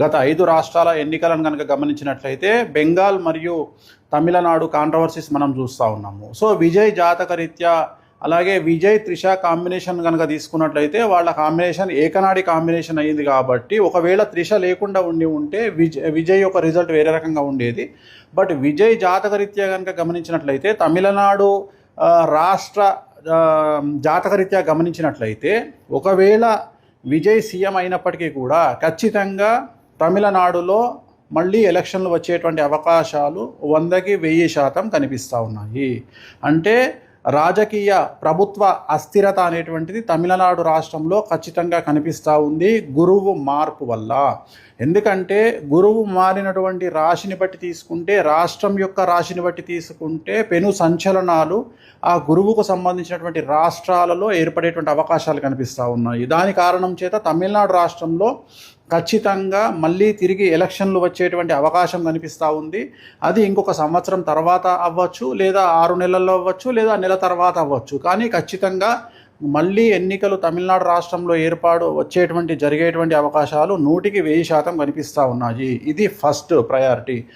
గత 5 రాష్ట్రాల ఎన్నికలను కనుక గమనించినట్లయితే బెంగాల్ మరియు తమిళనాడు కాంట్రవర్సీస్ మనం చూస్తూ ఉన్నాము. సో విజయ్ జాతకరీత్యా అలాగే విజయ్ త్రిష కాంబినేషన్ కనుక తీసుకున్నట్లయితే వాళ్ళ కాంబినేషన్ ఏకనాడి కాంబినేషన్ అయ్యింది కాబట్టి ఒకవేళ త్రిష లేకుండా ఉంటే విజయ్ యొక్క రిజల్ట్ వేరే రకంగా ఉండేది. బట్ విజయ్ జాతకరీత్యా కనుక గమనించినట్లయితే తమిళనాడు రాష్ట్ర జాతకరీత్యా గమనించినట్లయితే ఒకవేళ విజయ్ సీఎం అయినప్పటికీ కూడా ఖచ్చితంగా తమిళనాడులో మళ్ళీ ఎలక్షన్లు వచ్చేటువంటి అవకాశాలు 100కి 1000% కనిపిస్తూ ఉన్నాయి. అంటే రాజకీయ ప్రభుత్వ అస్థిరత అనేటువంటిది తమిళనాడు రాష్ట్రంలో ఖచ్చితంగా కనిపిస్తూ ఉంది గురువు మార్పు వల్ల. ఎందుకంటే గురువు మారినటువంటి రాశిని బట్టి తీసుకుంటే, రాష్ట్రం యొక్క రాశిని బట్టి తీసుకుంటే పెను సంచలనాలు ఆ గురువుకు సంబంధించినటువంటి రాష్ట్రాలలో ఏర్పడేటువంటి అవకాశాలు కనిపిస్తూ ఉన్నాయి. దాని కారణం చేత తమిళనాడు రాష్ట్రంలో ఖచ్చితంగా మళ్ళీ తిరిగి ఎలక్షన్లు వచ్చేటువంటి అవకాశం కనిపిస్తూ ఉంది. అది ఇంకొక సంవత్సరం తర్వాత అవ్వచ్చు, లేదా 6 నెలల్లో అవ్వచ్చు, లేదా నెల తర్వాత అవ్వచ్చు. కానీ ఖచ్చితంగా మళ్ళీ ఎన్నికలు తమిళనాడు రాష్ట్రంలో జరిగేటువంటి అవకాశాలు 100కి 1000% కనిపిస్తూ ఉన్నాయి. ఇది ఫస్ట్ ప్రయారిటీ.